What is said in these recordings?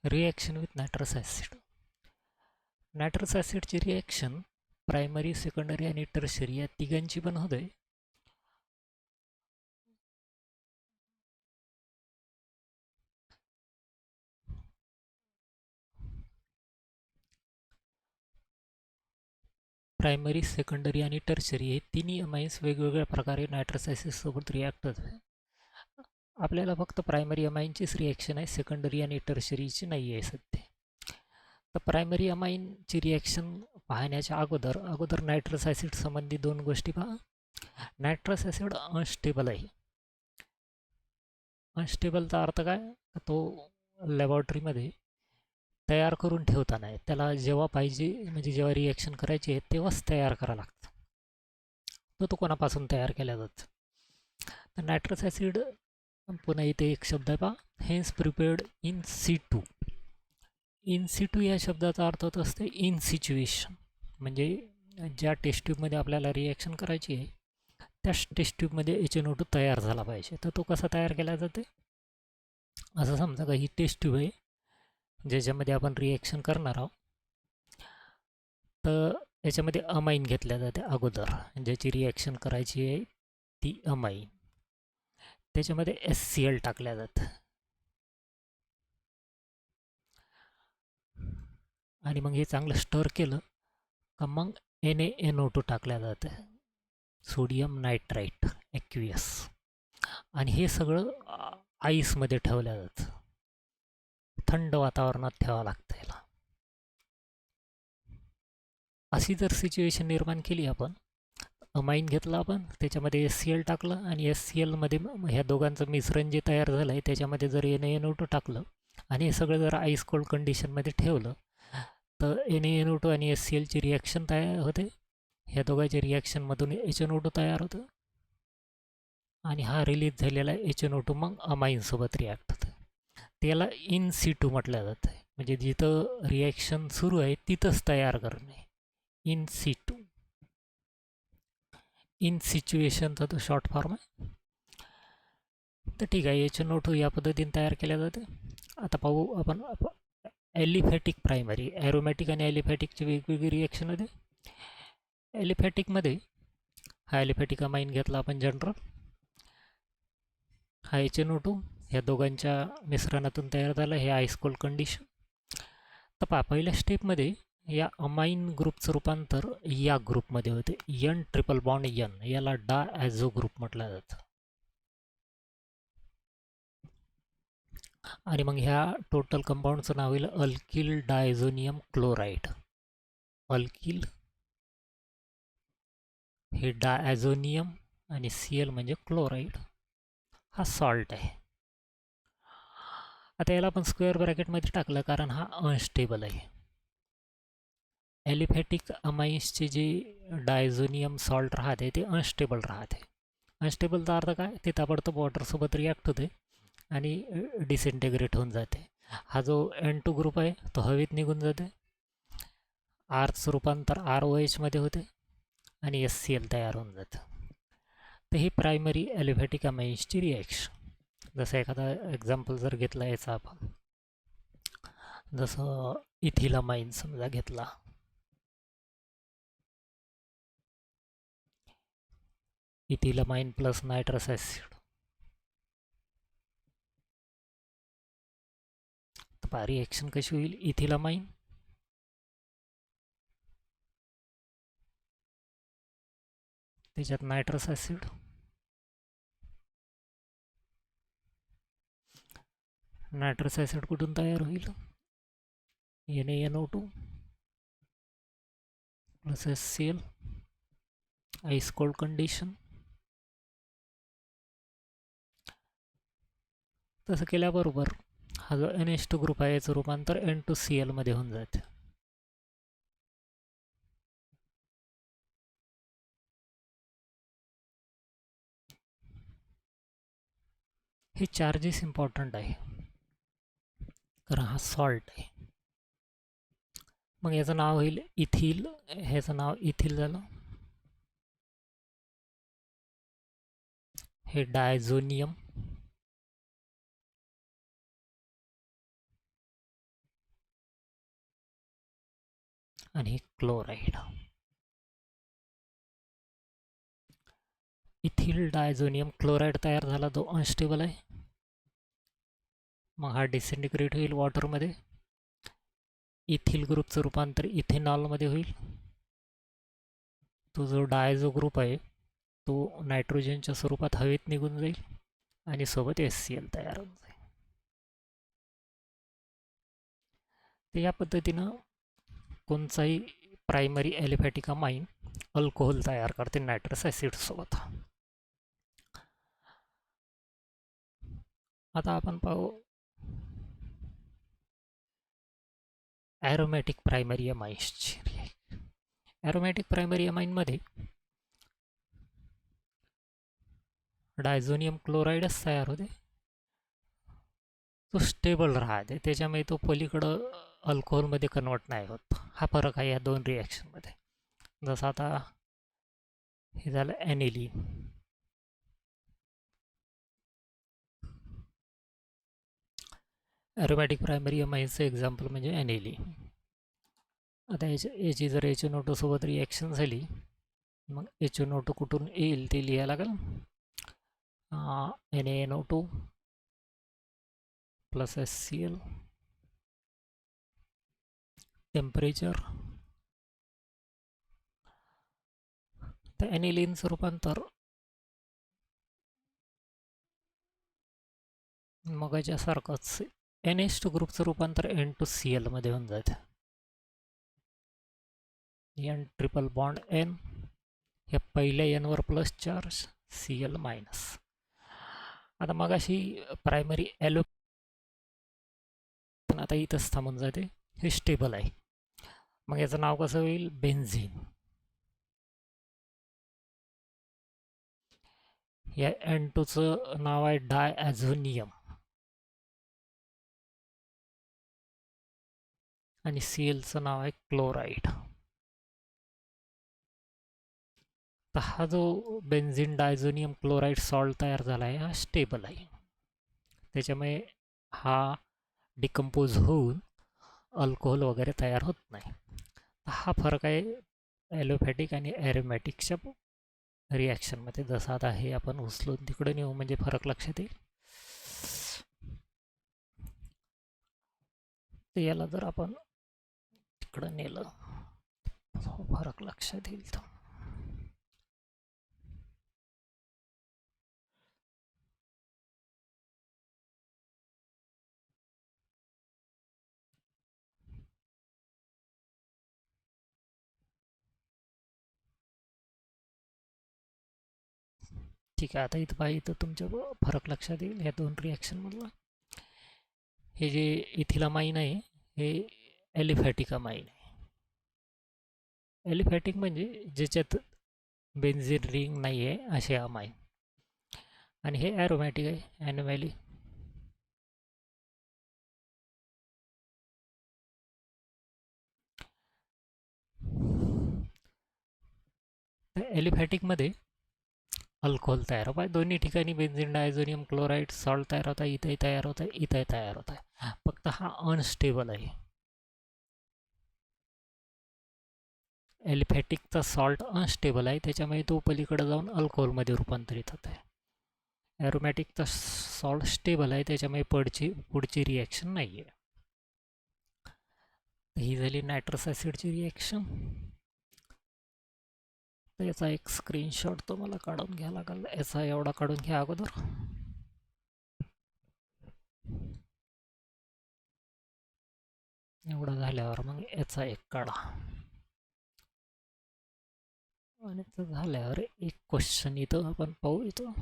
Reaction with nitrous acid. Nitrous ॲसिडची reaction primary, secondary आणि tertiary या तिघांची पण होते. प्रायमरी, सेकंडरी आणि टर्शरी हे तिन्ही अमाईन्स वेगवेगळ्या प्रकारे नायट्रस ॲसिडसोबत रिॲक्ट होतात. आपल्याला फक्त प्रायमरी अमाईनचीच रिॲक्शन आहे, सेकंडरी आणि टर्शरीची नाही आहे सध्या. तर प्रायमरी अमाईनची रिॲक्शन पाहण्याच्या अगोदर नायट्रस ॲसिड संबंधी दोन गोष्टी पहा. नायट्रस ॲसिड अनस्टेबल आहे. अनस्टेबलचा अर्थ काय? तो लॅबॉरेटरीमध्ये तयार करून ठेवता नाही, त्याला जेव्हा पाहिजे म्हणजे जेव्हा रिॲक्शन करायची आहे तेव्हाच तयार करावं लागतं. तो कोणापासून तयार केला जातो? तर नायट्रस ॲसिड, पुन्हा इथे एक शब्द आहे पहा, hence prepared in C2. In C2 या शब्दाचा अर्थ होत असते इन सिच्युएशन, म्हणजे ज्या टेस्ट ट्यूबमध्ये आपल्याला रिॲक्शन करायची आहे त्याच टेस्ट ट्यूबमध्ये HNO2 तयार झाला पाहिजे. तर तो कसा तयार केला जाते? असं समजा का ही टेस्ट ट्यूब आहे ज्याच्यामध्ये आपण रिॲक्शन करणार आहोत. तर याच्यामध्ये अमाईन घेतल्या जाते अगोदर, ज्याची रिॲक्शन करायची आहे ती अमाईन. त्याच्यामध्ये HCl टाकल्या जातं आणि मग हे चांगलं स्टर केलं का मग NaNO2 टाकल्या जातं, सोडियम नायट्राईट ॲक्वियस. आणि हे सगळं आईसमध्ये ठेवलं जातं, थंड वातावरणात ठेवावं लागतं याला. अशी जर सिच्युएशन निर्माण केली आपण, अमाईन घेतला आपण, त्याच्यामध्ये HCl टाकलं आणि HCl मध्ये ह्या दोघांचं मिश्रण जे तयार झालं आहे त्याच्यामध्ये जर NaNO2 टाकलं आणि हे सगळं जर आईस कोल्ड कंडिशनमध्ये ठेवलं तर NaNO2 आणि HCl ची रिॲक्शन तयार होते. ह्या दोघांच्या रिॲक्शनमधून HNO2 तयार होतं आणि हा रिलीज झालेला HNO2 मग अमाईनसोबत रिॲक्ट होतं. त्याला इन C2 म्हटलं जातं, म्हणजे जिथं रिॲक्शन सुरू आहे तिथंच तयार करणे, इन C2. इन सिच्युएशनचा तो शॉर्ट फॉर्म आहे. तर ठीक आहे, HNO2 या पद्धतीने तयार केल्या जाते. आता पाहू आपण ॲलिफॅटिक प्रायमरी. ॲरोमॅटिक आणि ॲलिफॅटिकची वेगवेगळी रिॲक्शन होते. ॲलिफॅटिकमध्ये हा ॲलिफॅटिक अमाईन घेतला आपण जनरल, हा HNO2 ह्या दोघांच्या मिश्रणातून तयार झाला, हे आईस कोल्ड कंडिशन. तर पहा, पहिल्या स्टेपमध्ये या अमाईन ग्रुपचं रूपांतर या ग्रुपमध्ये होते, N ट्रिपल बॉन्ड N, याला डायझो ग्रुप म्हटलं जातं. आणि मग ह्या टोटल कंपाऊंडचं नाव येईल अल्किल डायझोनियम क्लोराईड. अल्किल हे डायझोनियम आणि Cl म्हणजे क्लोराईड, हा सॉल्ट आहे. आता याला आपण स्क्वेअर ब्रॅकेटमध्ये टाकलं कारण हा अनस्टेबल आहे. ॲलिफॅटिक अमाईन्सचे जे डायझोनियम सॉल्ट राहते ते अनस्टेबल राहते. अनस्टेबलचा अर्थ काय? ते ताबडतोब वॉटरसोबत रिॲक्ट होते आणि डिसइंटेग्रेट होऊन जाते. हा जो N2 ग्रुप आहे तो हवेत निघून जाते, आरचं रूपांतर ROH मध्ये होते आणि HCl तयार होऊन जातं. तर ही प्रायमरी ॲलिफॅटिक अमाईन्सची रिॲक्शन. जसं एखादा एक्झाम्पल जर घेतला याचा आपण, जसं इथिलामाईन समजा घेतला, इथिलामाईन प्लस नायट्रस ॲसिड. तर पहा रिॲक्शन कशी होईल. इथिलामाईन त्याच्यात नायट्रस ॲसिड, नायट्रस ॲसिड कुठून तयार होईल? NaNO2 plus HCl, ice cold condition. तसं केल्याबरोबर हा जो NH2 ग्रुप आहे याचं रूपांतर N2Cl मध्ये होऊन जाते. हे चार्जेस इम्पॉर्टंट आहे कारण हा सॉल्ट आहे. मग याचं नाव होईल इथिल, ह्याचं नाव इथिल झालं. हे डायझोनियम, आणि क्लोराईड. इथिल डायझोनियम क्लोराईड तयार झाला, जो अनस्टेबल आहे. मग हा डिसइंटिग्रेट होईल वॉटरमध्ये. इथिल ग्रुपचं रूपांतर इथेनॉलमध्ये होईल. तो जो डायझो ग्रुप आहे तो नायट्रोजनच्या स्वरूपात हवेत निघून जाईल आणि सोबत HCl तयार होऊन जाईल. तर या पद्धतीनं कोणताही प्रायमरी ॲलिफॅटिक अमाइन अल्कोहोल तयार करते नायट्रस ॲसिड सोबत. आता आपण पाहू ॲरोमॅटिक प्रायमरी अमाइन्सची. ॲरोमॅटिक प्रायमरी अमाइनमध्ये डायझोनियम क्लोराईडच तयार होते. तो स्टेबल राहते, त्याच्यामुळे तो पलीकडं अल्कोहोलमध्ये कन्वर्ट नाही होत. हा फरक आहे या दोन रिॲक्शनमध्ये. जसं आता हे झालं ॲनिलीन. ॲरोमॅटिक प्रायमरी अमाइन्सचं एक्झाम्पल म्हणजे ॲनिलीन. आता याची जर HNO2 सोबत रिॲक्शन झाली, मग HNO2 कुठून येईल ते लिहायला लागेल. NaNO2 plus HCl. टेम्परेचर. तर ॲनिलीनचं रूपांतर मगाच्यासारखंच NH2 ग्रुपचं रूपांतर N2Cl मध्ये होऊन जातं. N ट्रिपल बॉन्ड N, हे पहिल्या N वर प्लस चार्ज, Cl मायनस. आता मगाशी प्रायमरी ॲलो, आता इथंच थांबून जाते. हे स्टेबल आहे. मग याचं नाव कसं होईल? बेन्झीन. या N2चं नाव आहे डायॲझोनियम आणि Clचं नाव आहे क्लोराईड. तर हा जो बेन्झीन डायझोनियम क्लोराईड सॉल्ट तयार झाला आहे हा स्टेबल आहे. त्याच्यामुळे हा डिकम्पोज होऊन अल्कोहोल वगैरे तयार होत नाही. हा फरक आहे ॲलोफॅटिक आणि ॲरोमॅटिकच्या रिॲक्शनमध्ये. जसं आता हे आपण उचलून तिकडे नेऊ म्हणजे फरक लक्षात येईल. तर याला जर आपण तिकडं नेलं फरक लक्षात येईल. तर ठीक आहे. आता इथं पाहिजे तर तुमच्या फरक लक्षात येईल ह्या दोन रिॲक्शनमधला. हे जे इथिलामाइन आहे हे ॲलिफॅटिक अमाइन आहे. ॲलिफॅटिक म्हणजे ज्याच्यात बेन्झीन रिंग नाही आहे असे अमाइन. आणि हे ॲरोमॅटिक आहे, ॲनोमॅली. ॲलिफॅटिकमध्ये अल्कोहोल तयार होत आहे. दोन्ही ठिकाणी बेन्झीन डायझोनियम क्लोराईड सॉल्ट तयार होत आहे. इथंही तयार होत आहे, इथंही तयार होत आहे. फक्त हा अनस्टेबल आहे. ॲलिफॅटिकचा सॉल्ट अनस्टेबल आहे, त्याच्यामुळे तो पलीकडे जाऊन अल्कोहोलमध्ये रूपांतरित होत आहे. ॲरोमॅटिकचा सॉल्ट स्टेबल आहे, त्याच्यामुळे पुढची रिॲक्शन नाही आहे. ही झाली नायट्रस ॲसिडची रिॲक्शन. तर याचा एक स्क्रीनशॉट तो मला काढून घ्यावा लागेल. याचा एवढा काढून घ्या अगोदर. एवढं झाल्यावर मग याचा एक काढा. आणि ते झाल्यावर एक क्वेश्चन इथं आपण पाहू. इथं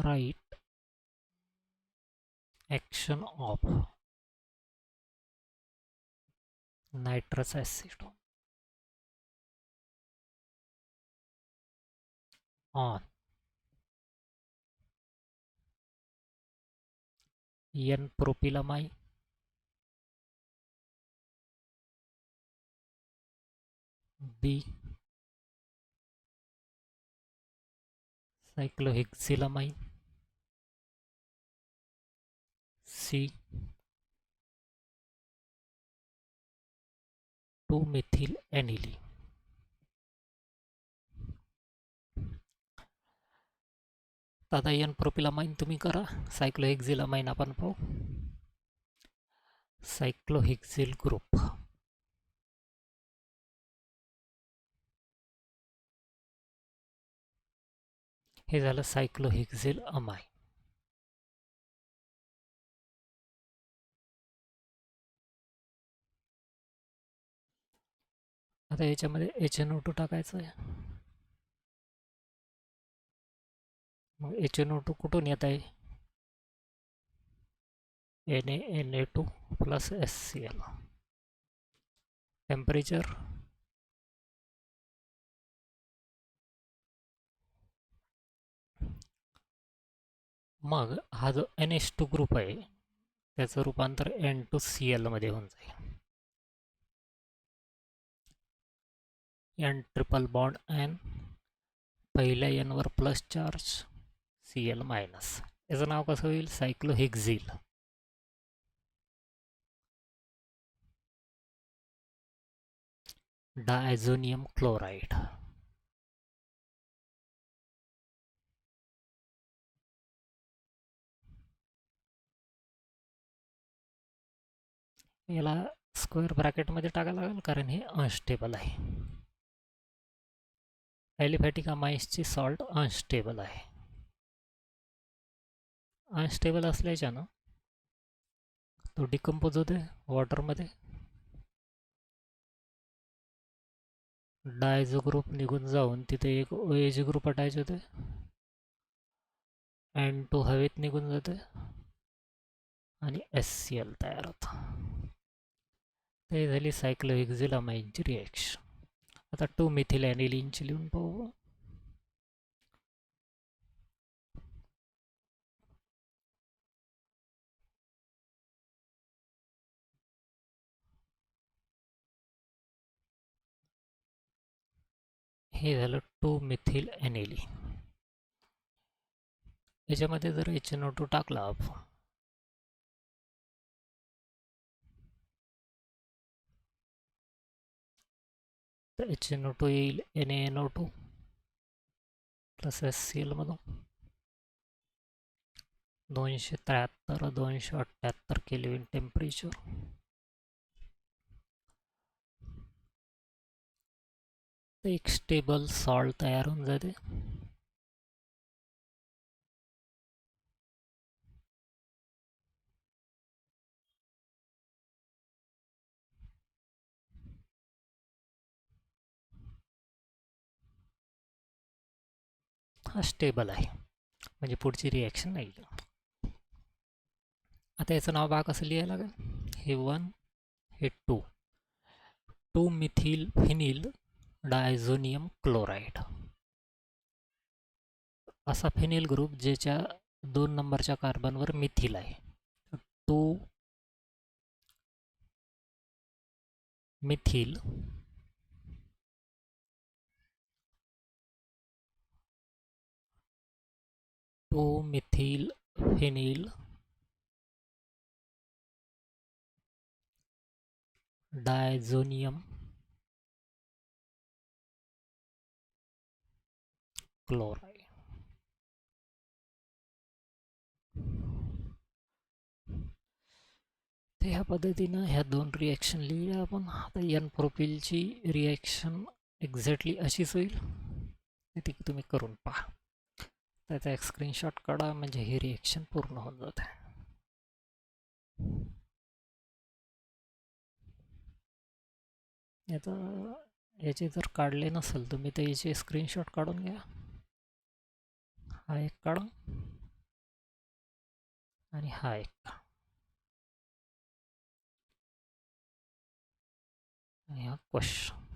write action of nitrous acid on N propylamine B cyclohexylamine C 2 methyl aniline. आता एन प्रोपिलामाइन तुम्ही करा, सायक्लोहेक्झिलामाइन आपण पाहू. सायक्लोहेक्झिल ग्रुप हे झालं सायक्लोहेक्झिल अमाइन. आता याच्यामध्ये HNO2 टाकायचं आहे. मग HNO2 कुठून येत आहे? Na2 plus HCl. टेम्परेचर मग हा जो NH2 ग्रुप आहे त्याचं रूपांतर N2Cl मध्ये होऊन जाईल. N ट्रिपल बॉन्ड N, पहिल्या N वर प्लस चार्ज, Cl मायनस. याचं नाव कसं होईल? सायक्लोहेक्झिल. Diazonium chloride. याला स्क्वेअर ब्रॅकेटमध्ये टाकायला लागेल कारण हे अनस्टेबल आहे. ॲलिफॅटिक अमाइन्सची सॉल्ट अनस्टेबल आहे. अनस्टेबल असल्याच्यानं तो डिकम्पोज होते वॉटरमध्ये. डायझो ग्रुप निघून जाऊन तिथे एक OH ग्रुप अटॅच होते. N2 हवेत निघून जाते आणि HCl तयार होतं. ते झाली सायक्लोहेक्झिल अमाइनची रिएक्शन. आता 2 मिथिल ॲनिलीनची लिहून पाहू. हे झालं 2 मिथिल ॲनिलीन. याच्यामध्ये जर HNO2 टाकला आपण तर HNO2 येईल NaNO2 प्लस HCl मधून. 273 278 केल्विन टेम्परेचर. एक स्टेबल सॉल्ट तयार होऊन जाते. हा स्टेबल आहे म्हणजे पुढची रिॲक्शन नाही. आता याचं नाव बघा कसं लिहायला लागेल. हे 1 हे 2. 2 मिथिल फिनिल डायझोनियम क्लोराइड. असा फिनिल ग्रुप ज्याच्या 2 नंबरच्या कार्बनवर मिथिल आहे. 2 मिथिल फिनिल डायझोनियम क्लोराइड. तर ह्या पद्धतीनं ह्या 2 रिॲक्शन लिहिल्या आपण. आता एन प्रोपिलची रिॲक्शन एक्झॅक्टली अशीच होईल. ती तुम्ही करून पहा. त्याचा एक स्क्रीनशॉट काढा म्हणजे ही रिॲक्शन पूर्ण होऊन जाते. याचे जर काढले नसेल तुम्ही तर याचे स्क्रीनशॉट काढून घ्या. हा एक काढा आणि हा एक आणि हा क्वेश्चन.